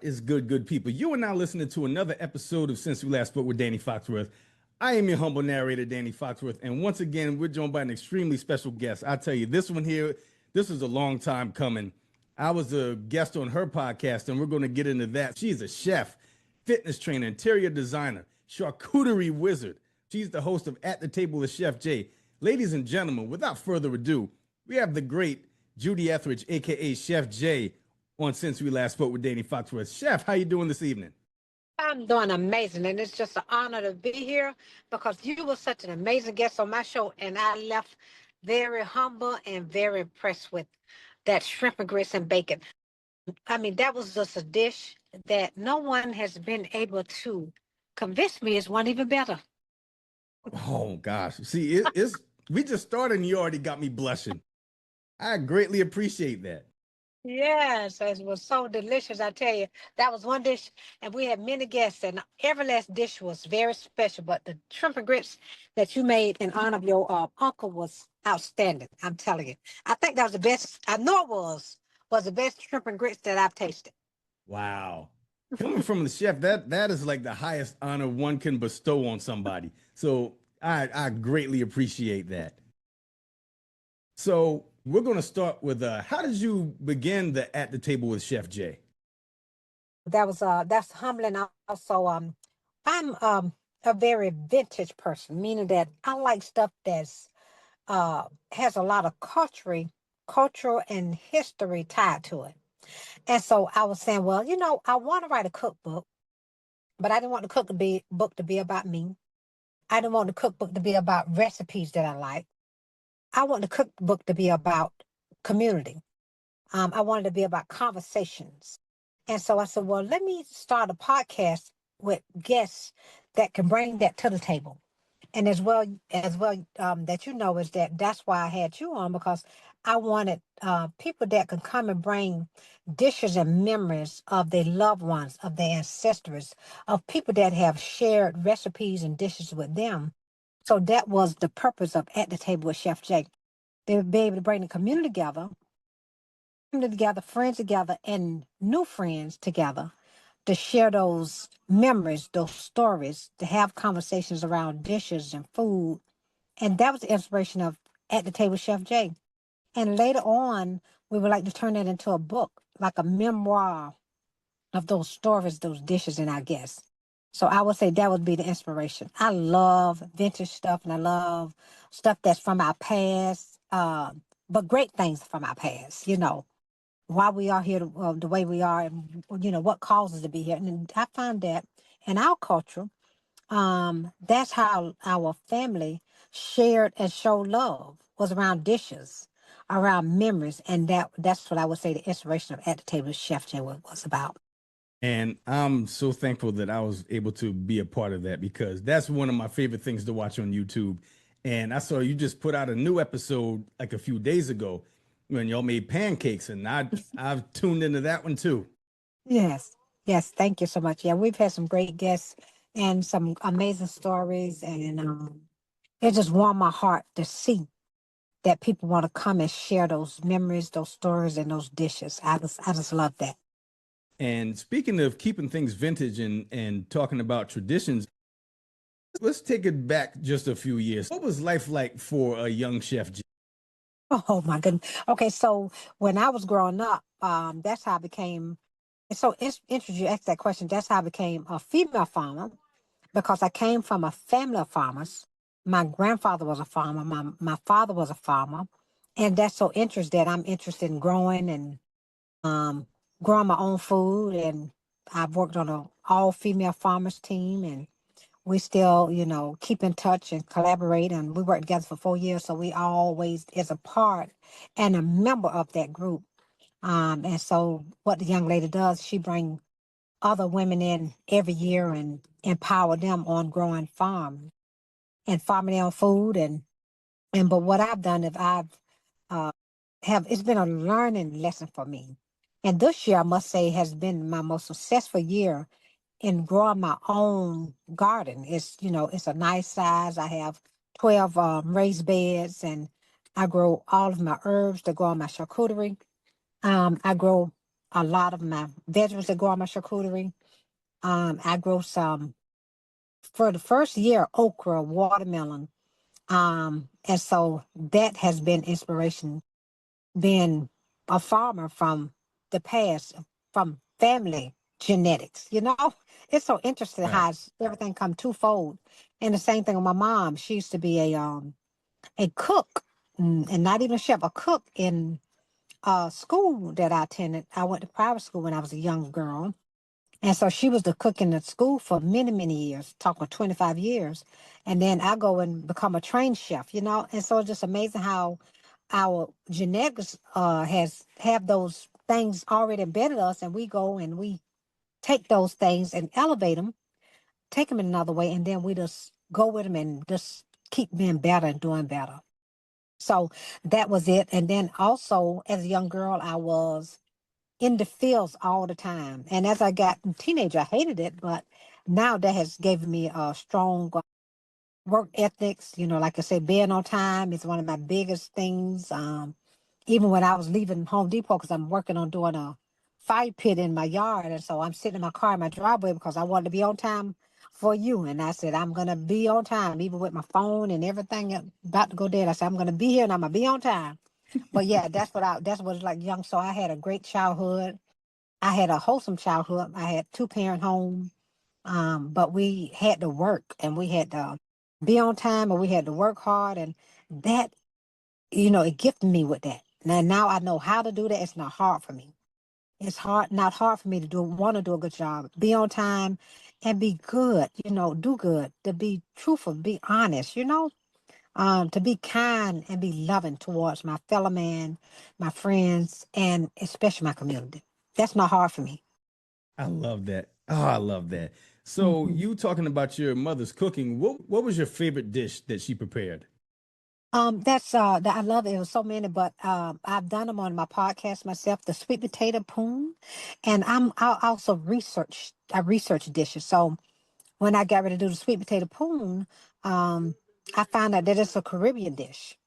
is good, good people? You are now listening to another episode of Since We Last Spoke with Danny Foxworth. I am your humble narrator, Danny Foxworth, and once again, we're joined by an extremely special guest. I tell you, this one here, this is a long time coming. I was a guest on her podcast, and we're going to get into that. She's a chef, fitness trainer, interior designer, charcuterie wizard. She's the host of At the Table with Chef Jay. Ladies and gentlemen, without further ado, we have the great Judy Etheredge, aka Chef Jay, on Since We Last Spoke with Danny Foxworth. Chef, how you doing this evening? I'm doing amazing, and it's just an honor to be here because you were such an amazing guest on my show, and I left very humble and very impressed with that shrimp and grits and bacon. I mean, that was just a dish that no one has been able to convince me is one even better. Oh gosh, see, it's we just started and you already got me blushing. I greatly appreciate that. Yes, it was so delicious. I tell you, that was one dish, and we had many guests, and every last dish was very special. But the shrimp and grits that you made in honor of your uncle was outstanding. I'm telling you, I think that was the best. I know it was the best shrimp and grits that I've tasted. Wow. Coming from the chef, that is like the highest honor one can bestow on somebody. So I greatly appreciate that. So we're going to start with how did you begin the At the Table with Chef Jay? That's humbling. Also, I'm a very vintage person, meaning that I like stuff that's has a lot of cultural and history tied to it. And so I was saying, well, I want to write a cookbook, but I didn't want the book to be about me. I didn't want the cookbook to be about recipes that I like. I want the cookbook to be about community. I wanted to be about conversations. And so I said, well, let me start a podcast with guests that can bring that to the table. And as well, that is that's why I had you on, because I wanted people that can come and bring dishes and memories of their loved ones, of their ancestors, of people that have shared recipes and dishes with them. So that was the purpose of At the Table with Chef Jake. They would be able to bring the community together, friends together, and new friends together to share those memories, those stories, to have conversations around dishes and food. And that was the inspiration of At the Table with Chef Jay. And later on, we would like to turn that into a book, like a memoir of those stories, those dishes, and our guests. So I would say that would be the inspiration. I love vintage stuff, and I love stuff that's from our past, but great things from our past, why we are here the way we are, and, what causes to be here. And I find that in our culture, that's how our family shared and showed love, was around dishes, around memories. And that's what I would say the inspiration of At the Table with Chef Jay was about. And I'm so thankful that I was able to be a part of that because that's one of my favorite things to watch on YouTube. And I saw you just put out a new episode like a few days ago when y'all made pancakes, and I've tuned into that one too. Yes. Yes. Thank you so much. Yeah, we've had some great guests and some amazing stories. And it just warmed my heart to see that people want to come and share those memories, those stories, and those dishes. I just love that. And speaking of keeping things vintage and talking about traditions, let's take it back just a few years. What was life like for a young chef? Oh my goodness. Okay, so when I was growing up, that's how I became. It's so interesting you asked that question. That's how I became a female farmer, because I came from a family of farmers. My grandfather was a farmer. My father was a farmer, and that's so interesting that I'm interested in growing and um, growing my own food. And I've worked on a all female farmers team, and we still, keep in touch and collaborate. And we worked together for 4 years, so we always is a part and a member of that group. And so what the young lady does, she brings other women in every year and empower them on growing farm and farming their own food. And but what I've done is uh, it's been a learning lesson for me. And this year, I must say, has been my most successful year in growing my own garden. It's a nice size. I have 12 raised beds, and I grow all of my herbs to grow on my charcuterie. I grow a lot of my vegetables that go on my charcuterie. I grow some for the first year, okra, watermelon. And so that has been inspiration, being a farmer from the past, from family genetics. It's so interesting Right. how everything come twofold. And the same thing with my mom. She used to be a cook, and not even a chef, a cook in school that I attended. I went to private school when I was a young girl. And so she was the cook in the school for many, many years, talking 25 years. And then I go and become a trained chef. And so it's just amazing how our genetics have those things already embedded us, and we go and we take those things and elevate them, take them in another way, and then we just go with them and just keep being better and doing better. So that was it. And then also, as a young girl, I was in the fields all the time. And as I got a teenager, I hated it, but now that has given me a strong work ethics. Like I said, being on time is one of my biggest things. Even when I was leaving Home Depot, because I'm working on doing a fire pit in my yard, and so I'm sitting in my car in my driveway because I wanted to be on time for you. And I said, I'm gonna be on time, even with my phone and everything about to go dead. I said, I'm gonna be here and I'm gonna be on time. But yeah, that's what it's like young. So I had a great childhood. I had a wholesome childhood. I had two-parent home. But we had to work and we had to be on time and we had to work hard, and that, it gifted me with that. Now I know how to do that. It's not hard for me. It's not hard for me to want to do a good job, be on time and be good, do good, to be truthful, be honest, to be kind and be loving towards my fellow man, my friends, and especially my community. That's not hard for me. I love that. Oh, I love that. So Mhm. you talking about your mother's cooking. What was your favorite dish that she prepared? That's that I love it. It was so many, but I've done them on my podcast myself. The sweet potato poon, and I also research dishes. So when I got ready to do the sweet potato poon, um, I found out that it's a Caribbean dish.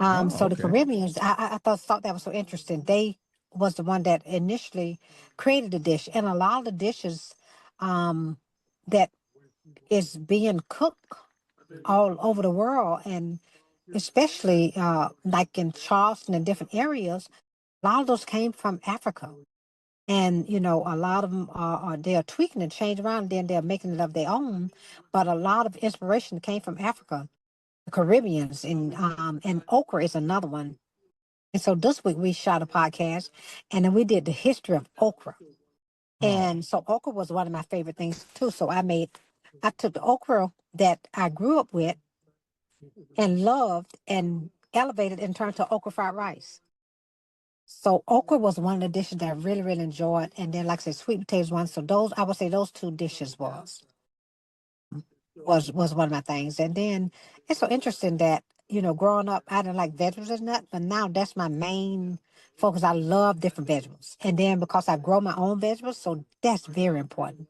Oh, So the okay. Caribbeans, I thought that was so interesting. They was the one that initially created the dish, and a lot of the dishes um, that is being cooked all over the world, and especially like in Charleston and different areas, a lot of those came from Africa. And a lot of them they're tweaking and changing around, and then they're making it of their own. But a lot of inspiration came from Africa, the Caribbeans, and okra is another one. And so this week we shot a podcast, and then we did the history of okra. Oh, And so okra was one of my favorite things too. So I took the okra that I grew up with and loved and elevated and turned to okra fried rice. So okra was one of the dishes that I really, really enjoyed. And then, like I said, sweet potatoes one. So those, I would say those two dishes was one of my things. And then it's so interesting that, growing up, I didn't like vegetables and that, but now that's my main focus. I love different vegetables. And then because I grow my own vegetables, so that's very important.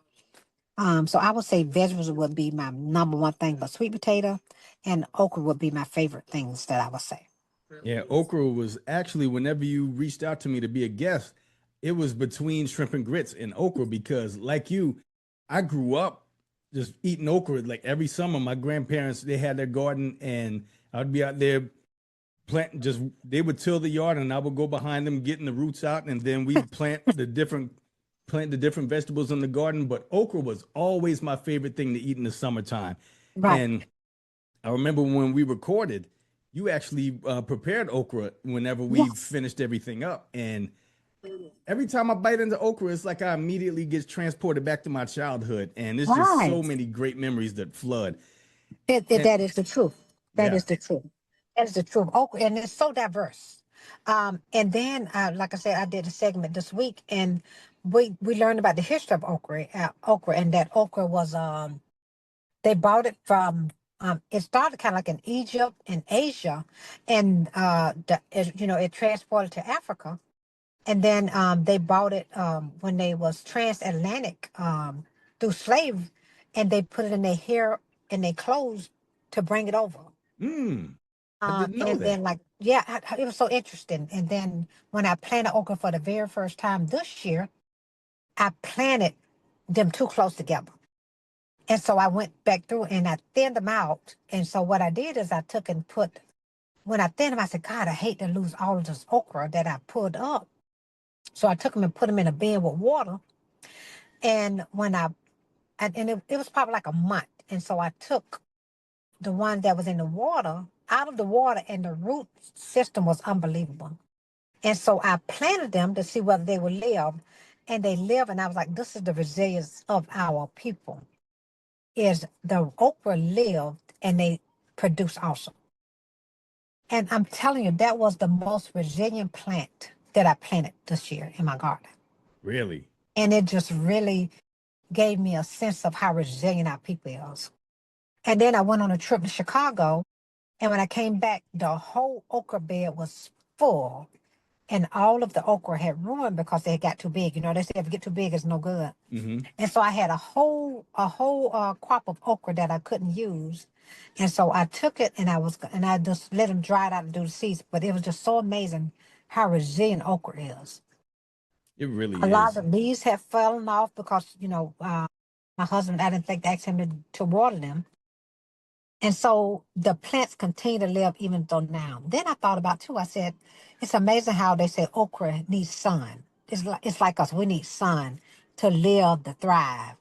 So I would say vegetables would be my number one thing, but sweet potato and okra would be my favorite things that I would say. yeah. Okra was actually whenever you reached out to me to be a guest, it was between shrimp and grits and okra because, like you, I grew up just eating okra like every summer. My grandparents they had their garden, and I'd be out there planting. Just they would till the yard, and I would go behind them getting the roots out, and then we'd plant the different vegetables in the garden. But okra was always my favorite thing to eat in the summertime, Right. and I remember when we recorded, you actually prepared okra whenever we Yes. finished everything up. And every time I bite into okra, it's like I immediately get transported back to my childhood. And it's just so Right. many great memories that flood. And That is the truth. That yeah, is the truth. That is the truth. Okra, and it's so diverse. And then, like I said, I did a segment this week, and we learned about the history of okra, and that okra was they bought it from. It started kind of like in Egypt and Asia, and it transported to Africa, and then they bought it when they was transatlantic through slave, and they put it in their hair and their clothes to bring it over. mm, I didn't know And then that. like, yeah, it was so interesting. And then when I planted okra for the very first time this year, I planted them too close together. And so I went back through and I thinned them out. And so what I did is I took and put, when I thinned them, I said, God, I hate to lose all of this okra that I pulled up. So I took them and put them in a bin with water. And it was probably like a month. And so I took the one that was in the water out of the water, and the root system was unbelievable. And so I planted them to see whether they would live, and they live. And I was like, this is the resilience of our people, is the okra lived and they produce also. And I'm telling you, that was the most resilient plant that I planted this year in my garden. Really? And it just really gave me a sense of how resilient our people is. And then I went on a trip to Chicago, and when I came back, the whole okra bed was full, and all of the okra had ruined because they got too big. You know, they say if it get too big, it's no good. Mm-hmm. And so I had a whole crop of okra that I couldn't use. And so I took it and I just let them dry it out and do the seeds. But it was just so amazing how resilient okra is. It A really lot is. of the leaves have fallen off because, my husband, I didn't think to ask him to water them. And so the plants continue to live even though now. Then I thought about too, I said, it's amazing how they say okra needs sun. It's like us, we need sun to live, to thrive.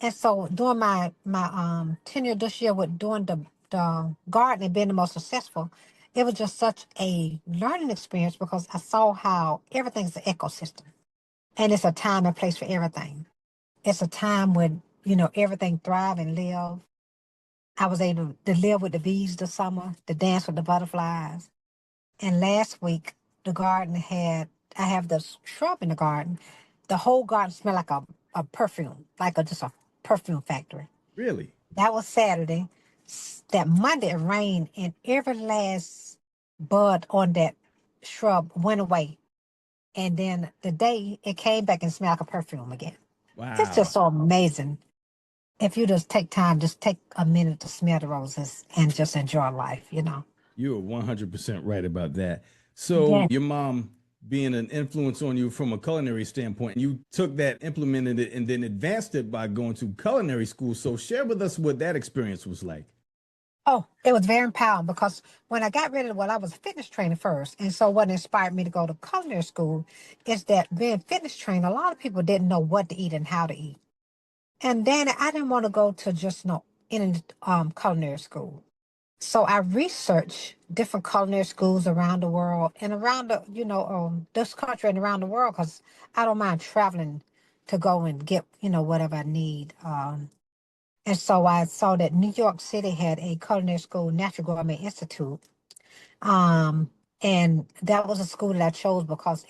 And so during my tenure this year with doing the garden and being the most successful, it was just such a learning experience because I saw how everything's an ecosystem. And it's a time and place for everything. It's a time when, everything thrive and live. I was able to live with the bees this summer, to dance with the butterflies. And last week, I have this shrub in the garden. The whole garden smelled like a perfume, like just a perfume factory. Really? That was Saturday. That Monday it rained, and every last bud on that shrub went away. And then the day it came back and smelled like a perfume again. It's just Wow. so amazing. If you just take time, just take a minute to smell the roses and just enjoy life. You're 100% right about that. So, Yeah. your mom being an influence on you from a culinary standpoint, you took that, implemented it, and then advanced it by going to culinary school. So, share with us what that experience was like. Oh, it was very empowering because when I got ready, well, I was a fitness trainer first. And so what inspired me to go to culinary school is that being fitness trainer, a lot of people didn't know what to eat and how to eat. And then I didn't want to go to just in culinary school. So I researched different culinary schools around the world and around this country and around the world because I don't mind traveling to go and get, whatever I need. And so I saw that New York City had a culinary school, Natural Gourmet Institute. Um, and that was a school that I chose because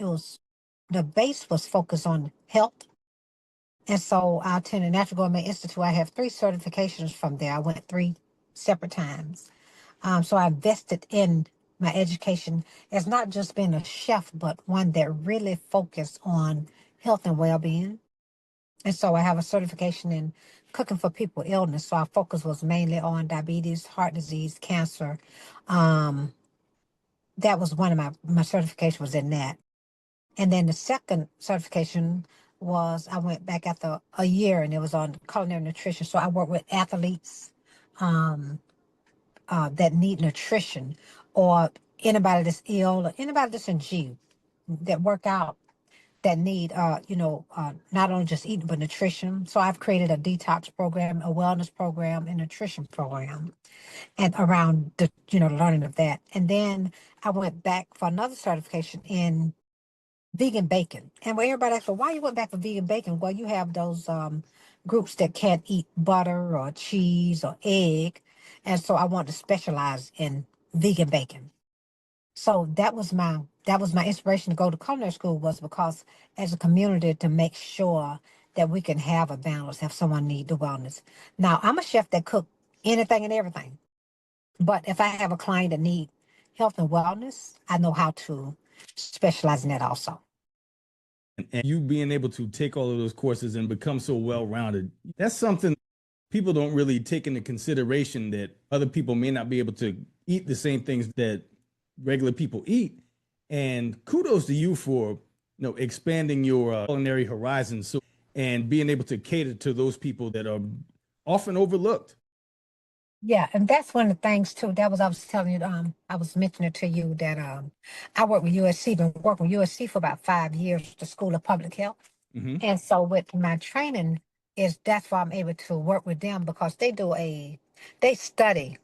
the base was focused on health. And so I attended Natural Gourmet Institute. I have 3 certifications from there. I went 3 separate times. So I invested in my education as not just being a chef, but one that really focused on health and well-being. And so I have a certification in cooking for people with illness. So our focus was mainly on diabetes, heart disease, cancer. Um, that was one of my certification was in that. And then the second certification was I went back after a year and it was on culinary nutrition. So I work with athletes um, that need nutrition or anybody that's ill or anybody that's in G that work out that need, not only just eating, but nutrition. So I've created a detox program, a wellness program, and nutrition program, and around the learning of that. And then I went back for another certification in vegan bacon. And when everybody asks, well, why you went back for vegan bacon? Well, you have those groups that can't eat butter or cheese or egg. And so I wanted to specialize in vegan bacon. So that was my inspiration to go to culinary school was because as a community to make sure that we can have a balance if someone need the wellness. Now I'm a chef that cook anything and everything, but if I have a client that need health and wellness, I know how to specialize in that also. And you being able to take all of those courses and become so well rounded, that's something people don't really take into consideration that other people may not be able to eat the same things that regular people eat. And kudos to you for expanding your culinary horizons and being able to cater to those people that are often overlooked. Yeah, and that's one of the things too. That was I was telling you. I was mentioning to you that I work with USC. Been working with USC for about 5 years, the School of Public Health. Hmm. And so with my training is that's why I'm able to work with them because they study.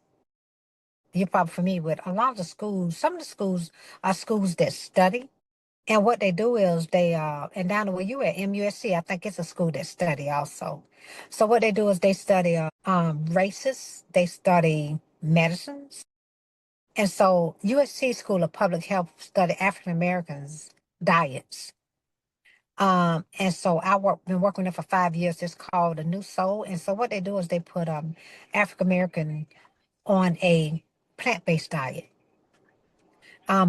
You're probably familiar with a lot of the schools. Some of the schools are schools that study. And what they do is and down the way you at MUSC, I think it's a school that study also. So what they do is they study races, they study medicines. And so USC School of Public Health study African Americans diets. And so been working there for 5 years. It's called a New Soul. And so what they do is they put African American on a plant-based diet.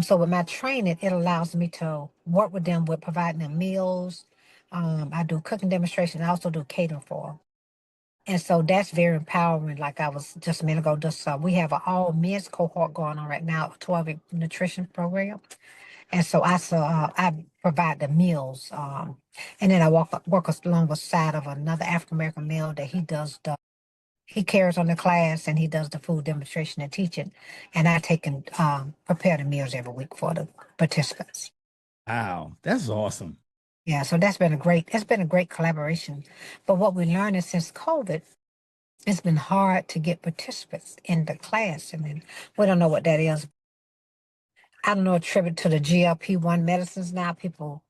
So with my training, it allows me to work with them with providing them meals. I do cooking demonstration. I also do catering for them. And so that's very empowering. Like I was just a minute ago, we have an all men's cohort going on right now, a 12-week nutrition program. And so I provide the meals. And then I work along the side of another African American male that he carries on the class and he does the food demonstration and teaching. And I take and prepare the meals every week for the participants. Wow, that's awesome. Yeah, so it's been a great collaboration. But what we learned is since COVID, it's been hard to get participants in the class. I mean, we don't know what that is. I don't know, attribute to the GLP-1 medicines now. People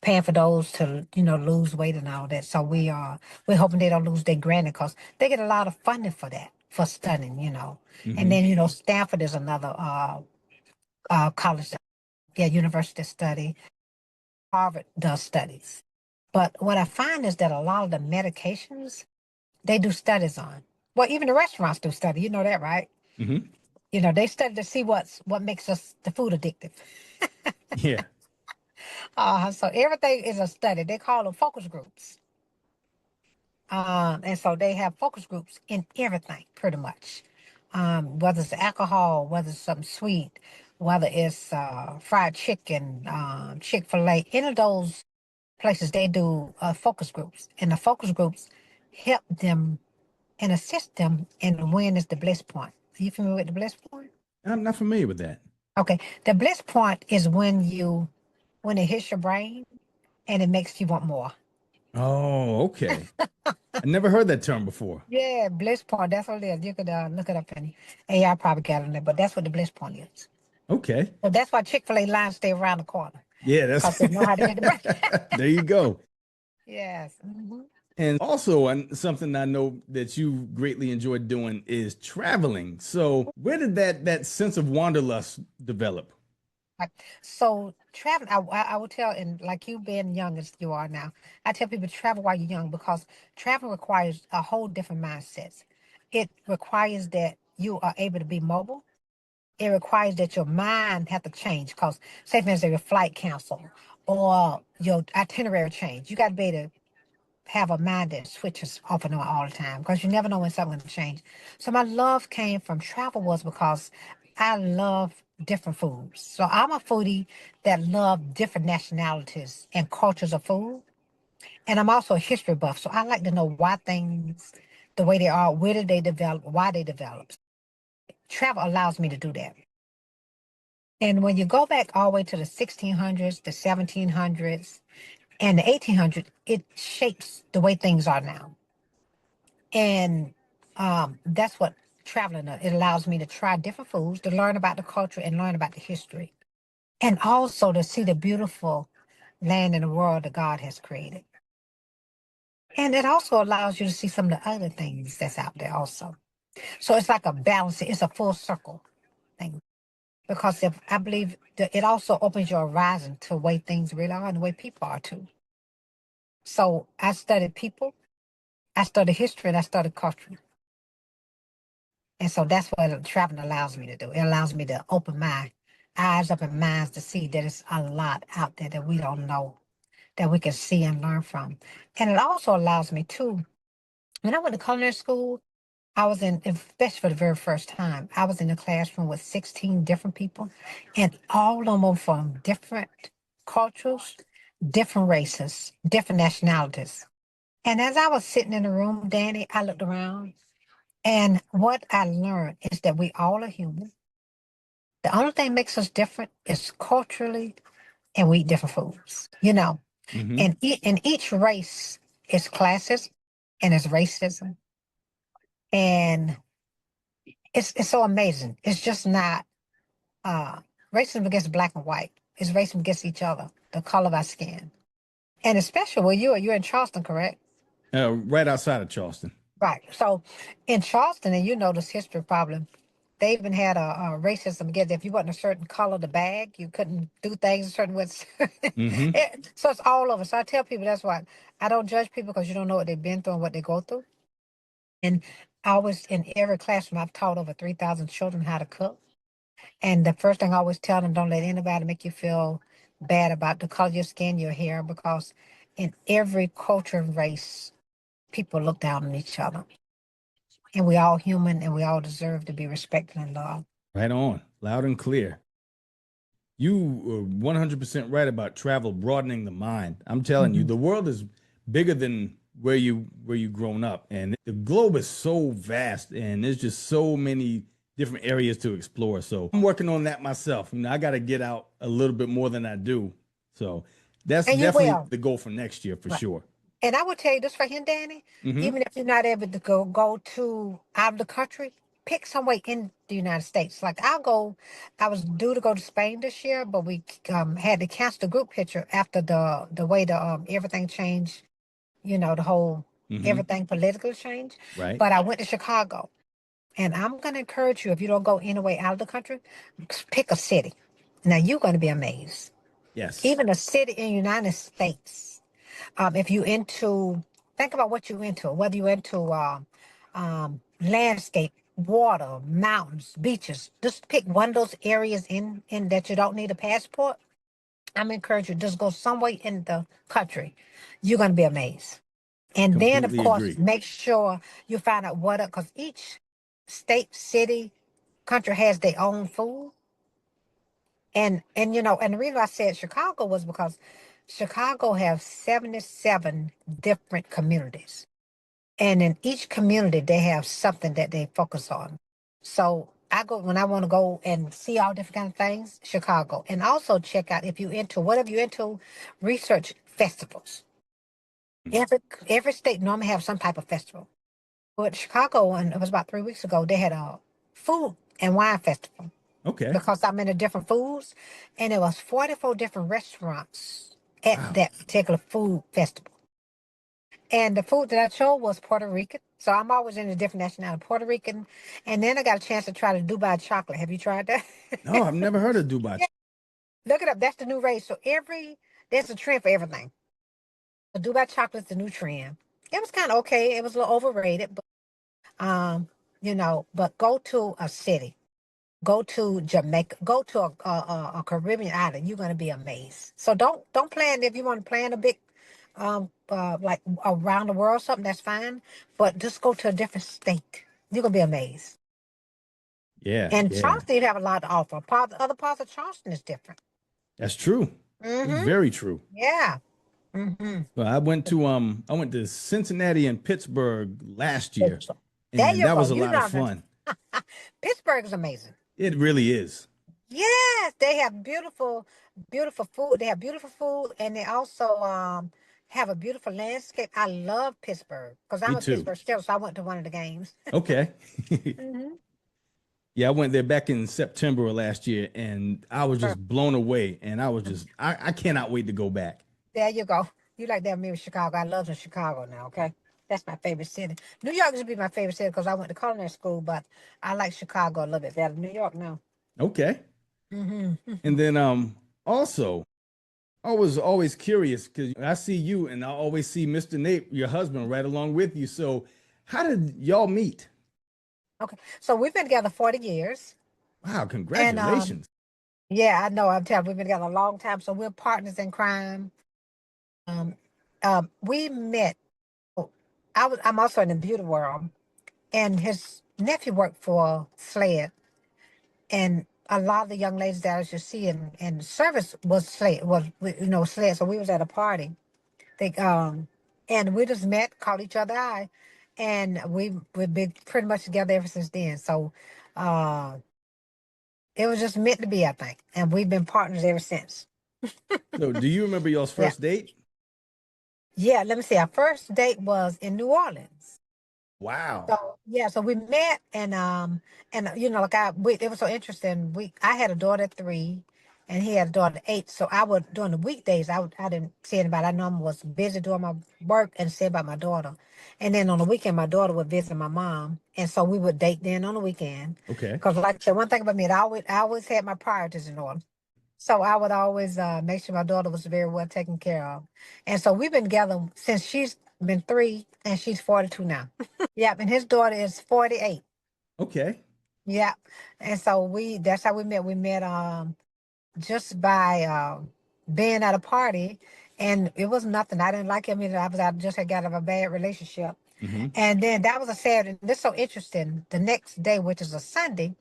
paying for those to, lose weight and all that. So we're hoping they don't lose their granted because they get a lot of funding for that, for studying. And Hmm. then, Stanford is another college, yeah, university study. Harvard does studies. But what I find is that a lot of the medications they do studies on. Well, even the restaurants do study. You know that, right? Hmm. They study to see what makes the food addictive. Yeah. So everything is a study. They call them focus groups. And so they have focus groups in everything, pretty much. Whether it's alcohol, whether it's something sweet, whether it's fried chicken, Chick-fil-A, any of those places, they do focus groups. And the focus groups help them and assist them in when is the bliss point. Are you familiar with the bliss point? I'm not familiar with that. Okay. The bliss point is when it hits your brain and it makes you want more. Oh, okay. I never heard that term before. Yeah, bliss point. That's what it is. You could look it up in AI probably got on it, but that's what the bliss point is. Okay. So that's why Chick-fil-A lines stay around the corner Yeah, because that's they know how to hit the brain. there you go. Yes. Hmm. And also, something I know that you greatly enjoyed doing is traveling. So, where did that sense of wanderlust develop? So traveling, I will tell, and like you being young as you are now, I tell people travel while you're young because travel requires a whole different mindset. It requires that you are able to be mobile. It requires that your mind have to change because, say for instance, your flight cancel or your itinerary change. You got to be able to have a mind that switches off and on all the time because you never know when something's going to change. So my love came from travel was because I love different foods. So I'm a foodie that love different nationalities and cultures of food. And I'm also a history buff. So I like to know why things, the way they are, where did they develop, why they developed. Travel allows me to do that. And when you go back all the way to the 1600s, the 1700s, and the 1800s, it shapes the way things are now. And that's what traveling does. It allows me to try different foods, to learn about the culture and learn about the history, and also to see the beautiful land and the world that God has created. And it also allows you to see some of the other things that's out there also. So it's like a balance. It's a full circle thing. Because if I believe that it also opens your horizon to the way things really are and the way people are too. So I studied people, I studied history, and I studied culture. And so that's what traveling allows me to do. It allows me to open my eyes up and minds to see that it's a lot out there that we don't know, that we can see and learn from. And it also allows me to, when I went to culinary school, I was in, especially for the very first time, I was in a classroom with 16 different people, and all of them were from different cultures, different races, different nationalities. And as I was sitting in the room, Danny, I looked around, and what I learned is that we all are human. The only thing makes us different is culturally, and we eat different foods, Hmm. And each race is classism and is racism. And it's so amazing. It's just not uh racism against black and white. It's racism against each other, the color of our skin. And especially where you're in Charleston, correct? Right outside of Charleston. Right. So in Charleston, and you know this history problem, they even had a racism against if you wasn't a certain color of the bag, you couldn't do things a certain way. Hmm. So it's all over. So I tell people that's why I don't judge people because you don't know what they've been through and what they go through. And I was in every classroom, I've taught over 3,000 children how to cook. And the first thing I always tell them, don't let anybody make you feel bad about the color of your skin, your hair, because in every culture and race, people look down on each other. And we all human and we all deserve to be respected and loved. Right on, loud and clear. You were 100% right about travel broadening the mind. I'm telling you, Mhm. the world is bigger than where you grown up, and the globe is so vast, and there's just so many different areas to explore. So I'm working on that myself. I got to get out a little bit more than I do. So that's And you definitely will. the goal for next year for Right. sure. And I will tell you this for him, Danny, Hmm. even if you're not able to go to out of the country, pick somewhere in the United States. Like I was due to go to Spain this year, but we had to cancel the group picture after the way the everything changed, the whole Hmm. everything politically changed. Right. But I went to Chicago. And I'm gonna encourage you, if you don't go anyway out of the country, pick a city. Now you're gonna be amazed. Yes. Even a city in the United States. If you into think about what you into, whether you into landscape, water, mountains, beaches. Just pick one of those areas in that you don't need a passport. I'm encouraging you just go somewhere in the country. You're gonna be amazed. And then of Completely course agree. make sure you find out what because each state, city, country has their own food. And the reason I said Chicago was because Chicago has 77 different communities. And in each community, they have something that they focus on. So I go when I want to go and see all different kind of things, Chicago. And also check out if you're into whatever you're into, research festivals. Every state normally have some type of festival. But Chicago, and it was about 3 weeks ago, they had a food and wine festival Okay. because I'm into different foods. And it was 44 different restaurants at Wow. that particular food festival. And the food that I chose was Puerto Rican. So I'm always into different nationality, Puerto Rican. And then I got a chance to try the Dubai chocolate. Have you tried that? No, I've never heard of Dubai. Yeah, look it up. That's the new race. So there's a trend for everything. The Dubai chocolate's the new trend. It was kind of okay. It was a little overrated, but but go to a city, go to Jamaica, go to a Caribbean island. You're gonna be amazed. So don't plan if you want to plan a big like around the world something that's fine, but just go to a different state. You're gonna be amazed. Yeah, And yeah. Charleston, you have a lot to offer. Other parts of Charleston is different. That's true. It's Mm-hmm. very true. Yeah. Mm-hmm. Well, I went to Cincinnati and Pittsburgh last year, There and you that go. was a You lot of know fun. Pittsburgh is amazing. It really is. Yes, they have beautiful, beautiful food. They have beautiful food, and they also have a beautiful landscape. I love Pittsburgh because Me I'm a too. Pittsburgh still, so I went to one of the games. Okay. Hmm. Yeah, I went there back in September of last year, and I was just blown away. And I cannot wait to go back. There you go. You like that maybe Chicago. I love Chicago now. Okay, that's my favorite city. New York used to be my favorite city because I went to culinary school, but I like Chicago a little bit better. New York now. Okay. Hmm. And then also I was always curious because I see you and I always see Mr. Nate, your husband, right along with you. So how did y'all meet? Okay, so we've been together 40 years, Wow, and congratulations. yeah, I know. I'm telling you, we've been together a long time, so we're partners in crime. Um, we met. oh, I'm also in the beauty world, and his nephew worked for SLED, and a lot of the young ladies that I used to see in service was SLED, SLED. So we was at a party. They and we just met, caught each other eye, and we've been pretty much together ever since then. So uh it was just meant to be, I think. And we've been partners ever since. So, do you remember y'all's Yeah. first date? Yeah, let me see. Our first date was in New Orleans. Wow. So yeah, so we met and like it was so interesting. I had a daughter at 3 and he had a daughter at 8. So I would during the weekdays I didn't see anybody. I normally was busy doing my work and see about my daughter. And then on the weekend my daughter would visit my mom. And so we would date then on the weekend. Okay. Because like I said, one thing about me, I always had my priorities in order. So I would always make sure my daughter was very well taken care of. And so we've been together since she's been 3 and she's 42 now. Yep, and his daughter is 48. Okay. Yep. And so that's how we met. We met just by being at a party, and it was nothing. I didn't like him either. I just had got out of a bad relationship. Hmm. And then that was a Saturday. This is so interesting. The next day, which is a Sunday,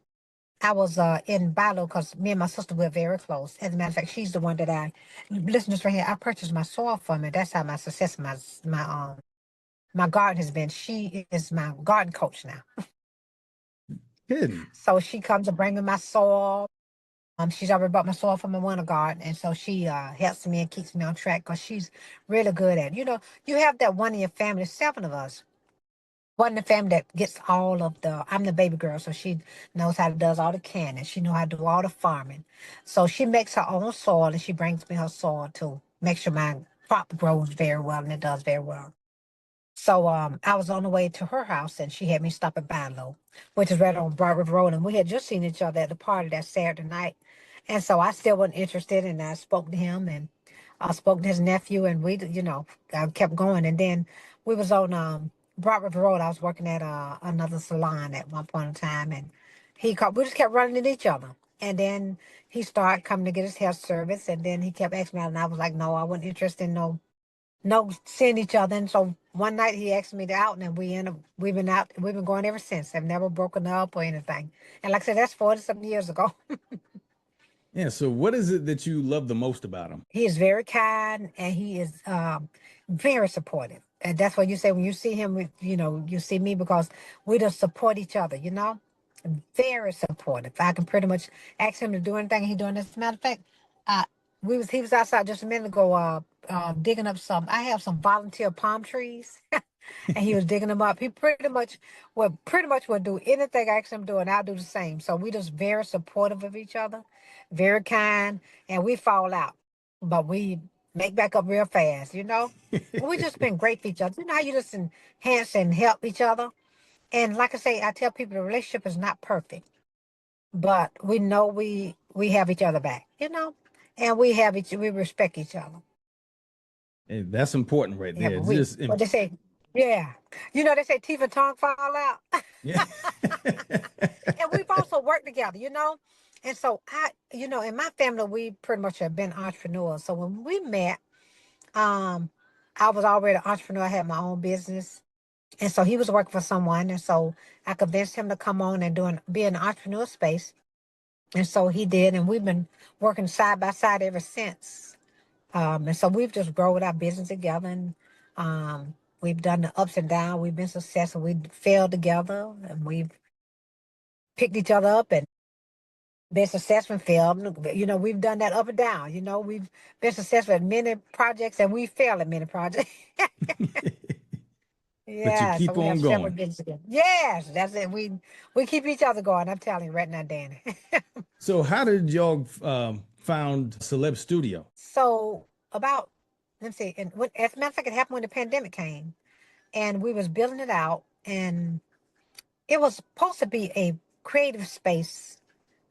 I was in Balo because me and my sister were very close. As a matter of fact, she's the one that listen to this right here. I purchased my soil from her. That's how my success, my garden has been. She is my garden coach now. Kidding. So she comes to bring me my soil. She's already bought my soil from my winter garden, and so she helps me and keeps me on track because she's really good at it. You have that one in your family, 7 of us. One in the family that gets all of I'm the baby girl, so she knows how to does all the canning. She know how to do all the farming. So she makes her own soil, and she brings me her soil to make sure my crop grows very well, and it does very well. So I was on the way to her house and she had me stop at Bilo, which is right on Broad River Road. And we had just seen each other at the party that Saturday night. And so I still wasn't interested and I spoke to him and I spoke to his nephew and I kept going. And then we was on Broad River Road. I was working at another salon at one point in time and we just kept running into each other. And then he started coming to get his health service and then he kept asking me out and I was like, no, I wasn't interested in no seeing each other. And so one night he asked me to out and we've been out, we've been going ever since. I've never broken up or anything. And like I said, that's 40 something years ago. Yeah. So, what is it that you love the most about him? He is very kind and he is very supportive. And that's what you say when you see him, you see me because we just support each other. Very supportive. I can pretty much ask him to do anything he doing. As a matter of fact, uh, he was outside just a minute ago digging up I have some volunteer palm trees and he was digging them up. He pretty much will do anything I ask him to do, and I'll do the same. So we just very supportive of each other, very kind, and we fall out, but we make back up real fast. We just been great for each other. You know how you just enhance and help each other. And like I say, I tell people the relationship is not perfect, but we know we have each other back. And we respect each other. Hey, that's important right Yeah, there. but It's just, what they say, yeah. They say teeth and tongue fall out. yeah. And we've also worked together. And so in my family, we pretty much have been entrepreneurs. So when we met, um, I was already an entrepreneur. I had my own business. And so he was working for someone. And so I convinced him to come on and be in the entrepreneur space. And so he did. And we've been working side by side ever since. And so we've just grown our business together and we've done the ups and downs. We've been successful. We failed together and we've picked each other up and been successful and failed. We've done that up and down. We've been successful at many projects and we failed at many projects. But you Yeah, so keep we have on several going. businesses together. Yes, that's it. We keep each other going. I'm telling you right now, Danny. So, how did y'all found Celeb Studio? So about let's see, and as a matter of fact, it happened when the pandemic came, and we was building it out, and it was supposed to be a creative space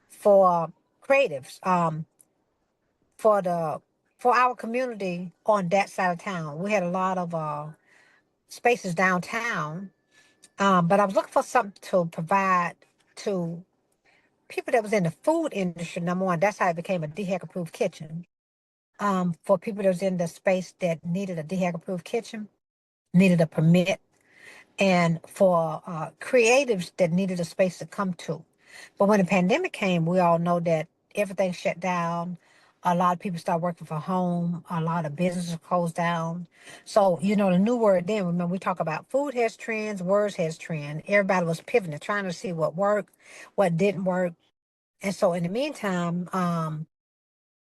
for creatives, for the for our community on that side of town. We had a lot of spaces downtown, but I was looking for something to provide to people that was in the food industry. Number one, that's how it became a DHEC approved kitchen. For people that was in the space that needed a DHEC approved kitchen, needed a permit, and for creatives that needed a space to come to. But when the pandemic came, we all know that everything shut down. A lot of people started working from home. A lot of businesses closed down. So, you know, the new word then, remember we talk about food has trends, words has trend. Everybody was pivoting, trying to see what worked, what didn't work. And so in the meantime,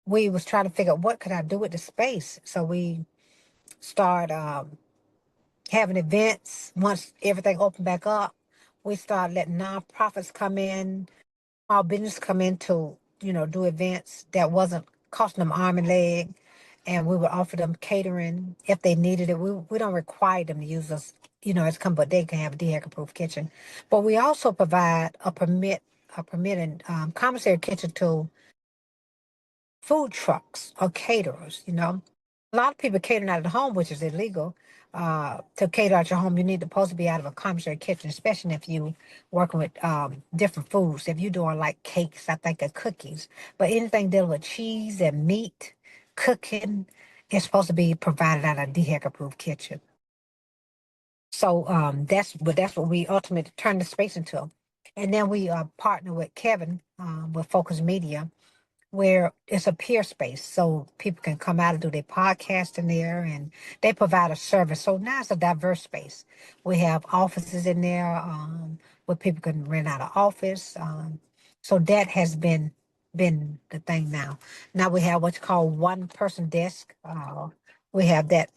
we was trying to figure out what could I do with the space. So we started having events. Once everything opened back up, we started letting nonprofits come in, small business come in to, you know, do events that wasn't costing them arm and leg. And we would offer them catering if they needed it. We don't require them to use us, you know, as come, but they can have a DHEC-approved kitchen. But we also provide a permitted commissary kitchen to food trucks or caterers, you know. A lot of people catering out of the home, which is illegal. To cater out your home, you need to supposed to be out of a commissary kitchen, especially if you working with different foods. If you're doing like cakes, I think, or cookies, but anything dealing with cheese and meat, cooking, is supposed to be provided out of a DHEC-approved kitchen. So that's what we ultimately turned the space into. And then we partner with Kevin with Focus Media, where it's a peer space, so people can come out and do their podcast in there, and they provide a service. So now it's a diverse space. We have offices in there where people can rent out an office. So that has been the thing now. Now we have what's called one person desk. We have that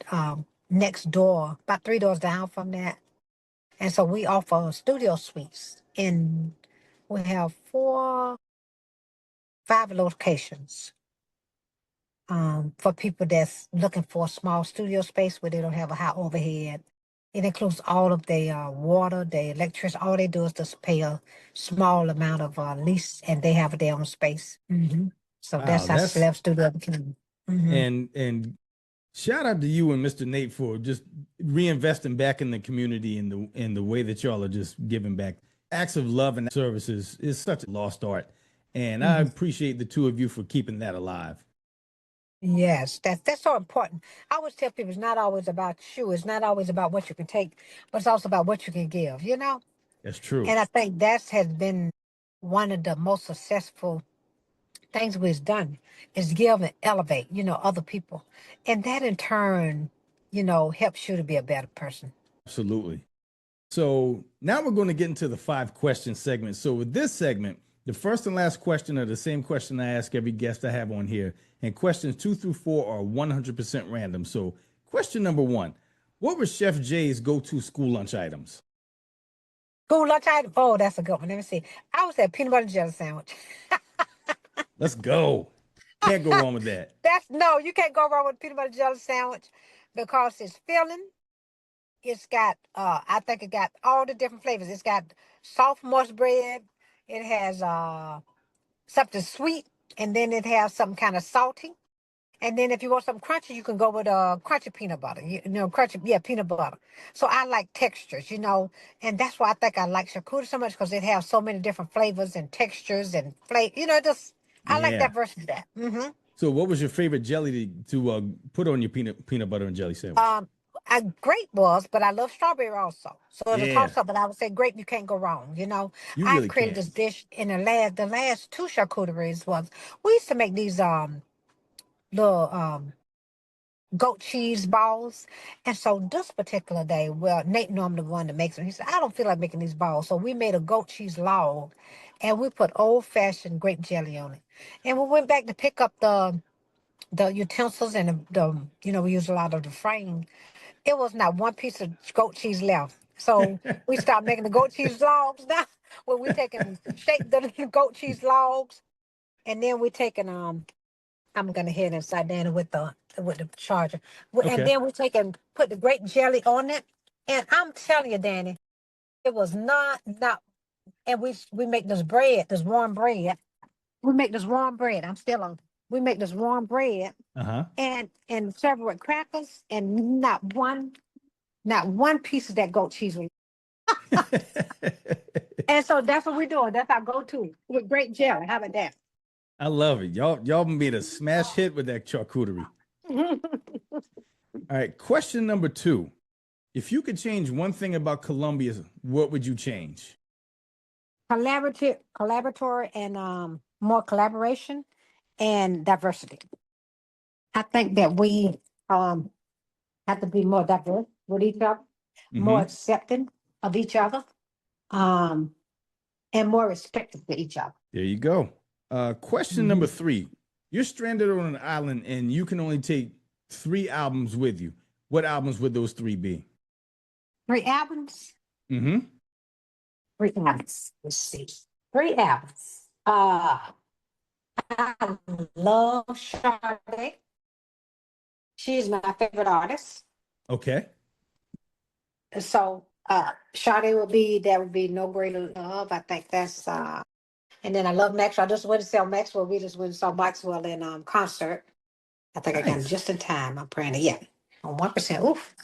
next door, about 3 doors down from that. And so we offer studio suites in, we have 5 locations for people that's looking for a small studio space where they don't have a high overhead. It includes all of their water, their electricity. All they do is just pay a small amount of lease, and they have their own space. So Wow, that's our Celeb Studio. And shout out to you and Mr. Nate for just reinvesting back in the community in the way that y'all are just giving back. Acts of love and services is such a lost art. And I appreciate the two of you for keeping that alive. Yes, that's so important. I always tell people it's not always about you. It's not always about what you can take, but it's also about what you can give, you know? That's true. And I think that has been one of the most successful things we've done is give and elevate, you know, other people. And that in turn, you know, helps you to be a better person. Absolutely. So now we're going to get into the 5-question segment. So with this segment, the first and last question are the same question I ask every guest I have on here. And questions 2 through 4 are 100% random. So question number 1, what was Chef Jay's go-to school lunch items? School lunch item? Oh, that's a good one. Let me see. I would say peanut butter and jelly sandwich. Let's go. Can't go wrong with that. No, you can't go wrong with peanut butter and jelly sandwich because it's filling. It's got, I think it got all the different flavors. It's got soft moist bread. It has something sweet, and then it has something kind of salty. And then if you want something crunchy, you can go with crunchy peanut butter. You know, crunchy, yeah, peanut butter. So I like textures, you know, and that's why I think I like charcuterie so much because it has so many different flavors and textures and flavor. You know, just I like that versus that. So what was your favorite jelly to put on your peanut butter and jelly sandwich? Grape was, but I love strawberry also. So it's a Yeah, toss up, but I would say grape, you can't go wrong. You know, you I really created can't. this dish in the last 2 charcuteries was we used to make these little goat cheese balls. And so this particular day, well, Nate normally the one that makes them. He said, I don't feel like making these balls. So we made a goat cheese log and we put old fashioned grape jelly on it. And we went back to pick up the utensils and the you know, we used a lot of the frame. It was not one piece of goat cheese left. So we stopped making the goat cheese logs now. When we taking shake the goat cheese logs, and then we taking I'm gonna hit inside down with the charger. And Okay. then we take and put the grape jelly on it. And I'm telling you, Danny, it was not. And we make this bread, this warm bread. We make this warm bread. I'm still on. We make this warm bread Uh-huh. and serve it with crackers, and not one piece of that goat cheese. And so that's what we're doing. That's our go-to with grape jelly. How about that? I love it. Y'all made a smash hit with that charcuterie. All right, question number 2. If you could change one thing about Colombia, what would you change? Collaborator, and more collaboration and diversity. I think that we um have to be more diverse with each other, more Hmm. accepting of each other, um, and more respectful to each other. There you go. Question number Mhm. 3. You're stranded on an island and you can only take 3 albums with you. What albums would those 3 be? 3 albums. Hmm. 3 albums. Let's see. 3 albums. I love Sade. She's my favorite artist. Okay. So Sade would be No Greater Love. I think that's and then I love Maxwell. I just went to see Maxwell. We just went and saw Maxwell in concert. I think I got him Nice. just in time. I'm praying that, yeah. On 1%. Oof.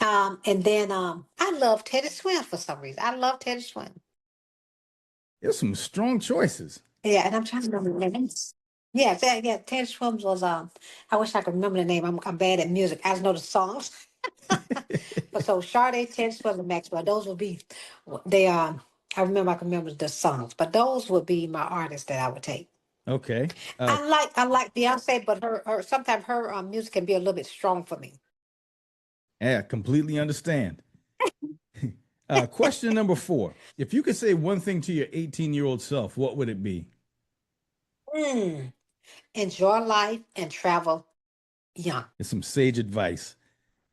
And then I love Teddy Swims for some reason. I love Teddy Swims. There's some strong choices. Yeah, and I'm trying to remember the names. Yeah, yeah, Teddy Swims was I wish I could remember the name. I'm bad at music. I just know the songs. But so Sade, Teddy Swims, and Maxwell, those would be they I can remember the songs, but those would be my artists that I would take. Okay. I like Beyonce, but her sometimes her music can be a little bit strong for me. Yeah, completely understand. Question number 4. If you could say one thing to your 18-year-old self, what would it be? Mm. Enjoy life and travel young. It's some sage advice.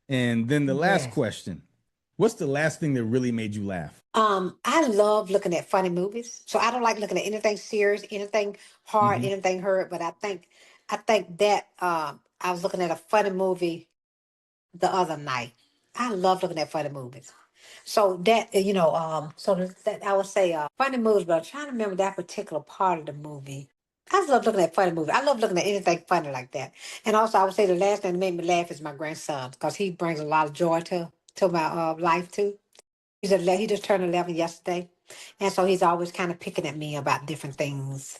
And then the last Yes. question. What's the last thing that really made you laugh? I love looking at funny movies. So I don't like looking at anything serious, anything hard, Hmm. anything hurt. But I think that I was looking at a funny movie the other night. I love looking at funny movies. So that that I would say funny movies, but I'm trying to remember that particular part of the movie. I just love looking at funny movies. I love looking at anything funny like that. And also, I would say the last thing that made me laugh is my grandson because he brings a lot of joy to my life too. He just turned 11 yesterday, and so he's always kind of picking at me about different things.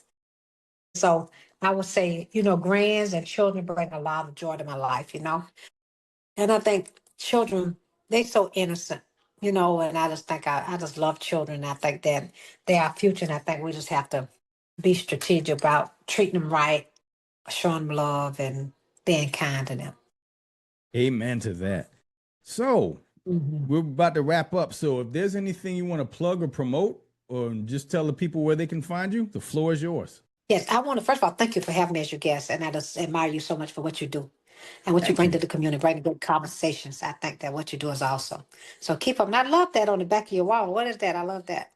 So I would say, grands and children bring a lot of joy to my life. And I think children, they so innocent, and I just think I just love children. I think that they are our future, and I think we just have to be strategic about treating them right, showing them love, and being kind to them. Amen to that. So Mhm. we're about to wrap up. So if there's anything you want to plug or promote, or just tell the people where they can find you, the floor is yours. Yes, I want to first of all thank you for having me as your guest, and I just admire you so much for what you do and what you Thank bring you. to the community, bring good conversations. I think that what you do is awesome. So keep up. And I love that on the back of your wall. What is that? I love that.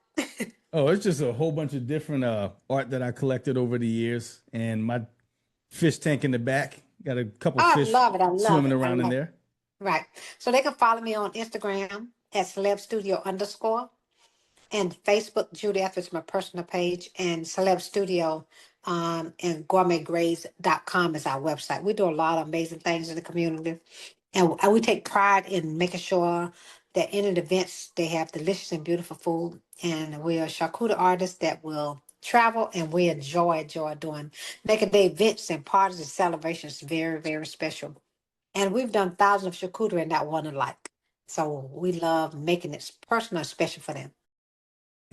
Oh, it's just a whole bunch of different art that I collected over the years, and my fish tank in the back got a couple I fish love it. I love swimming it. I around in love it. there. Right. So they can follow me on Instagram at celeb studio _ and Facebook, Judy Etheredge, my personal page, and Celeb Studio and gourmetgrades.com is our website. We do a lot of amazing things in the community. And we take pride in making sure that in the events they have delicious and beautiful food. And we are charcuterie artists that will travel and we enjoy doing making the events and parties and celebrations very, very special. And we've done thousands of charcuterie and not one alike. So we love making it personal and special for them.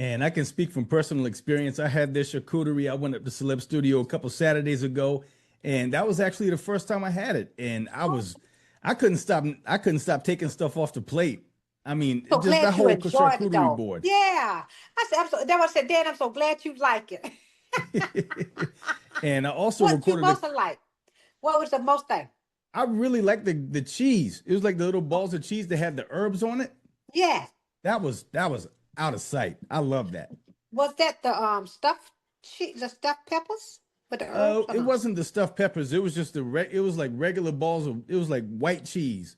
And I can speak from personal experience. I had this charcuterie. I went up to Celeb Studio a couple Saturdays ago, and that was actually the first time I had it. And I couldn't stop taking stuff off the plate. I mean, So just that glad you whole enjoyed it charcuterie though. board. Yeah. That was said, Dan, I'm so glad you like it. And I also What you recorded a most like? What was the most thing? I really like the cheese. It was like the little balls of cheese that had the herbs on it. Yeah. That was out of sight. I love that. Was that the the stuffed peppers with the herbs or It no? wasn't the stuffed peppers. It was just it was like regular balls of it was like white cheese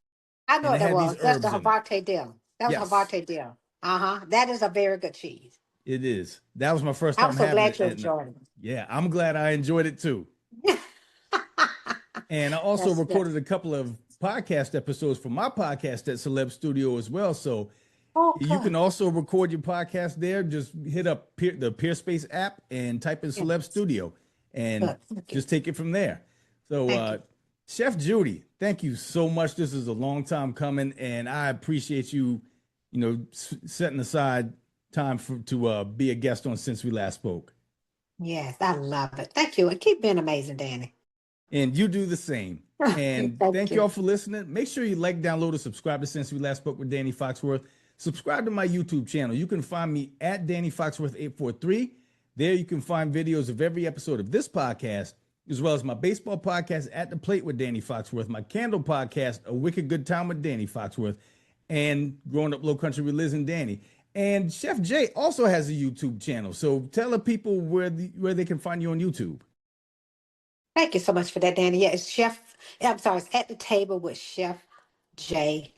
I know and it what that had these was. That's the herbs in it. Havarte deal. That was Yes, Havarte deal. Uh-huh. That is a very good cheese. it is. That was my first I'm time so having glad it. you And enjoyed yeah, I'm glad I enjoyed it too. it. And I also That's recorded a couple of podcast episodes for my podcast at Celeb Studio as well. So you okay. can also record your podcast there. Just hit up the Peerspace app and type in Yeah. Celeb Studio and Good. Thank you. just take it from there. So, Thank you. Chef Judy, Thank you so much. This is a long time coming, and I appreciate you, setting aside time to be a guest on Since We Last Spoke. Yes, I love it. Thank you. And keep being amazing, Danny. And you do the same. And Thank thank you you. all for listening. Make sure you like, download, and subscribe to Since We Last Spoke with Danny Foxworth. Subscribe to my YouTube channel. You can find me at Danny Foxworth 843. There you can find videos of every episode of this podcast, as well as my baseball podcast, At the Plate with Danny Foxworth, my candle podcast, A Wicked Good Time with Danny Foxworth, and Growing Up Low Country with Liz and Danny. And Chef Jay also has a YouTube channel. So tell the people where they can find you on YouTube. Thank you so much for that, Danny. Yeah, it's At the Table with Chef Jay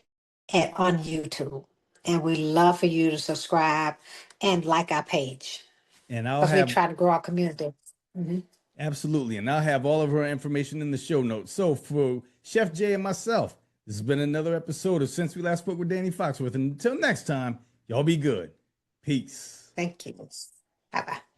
on YouTube. And we love for you to subscribe and like our page And I'll because we have try to grow our community. Hmm. absolutely, and I'll have all of her information in the show notes. So for Chef Jay and myself, this has been another episode of Since We Last Spoke with Danny Foxworth. And until next time, y'all be good. Peace. Thank you. Bye bye.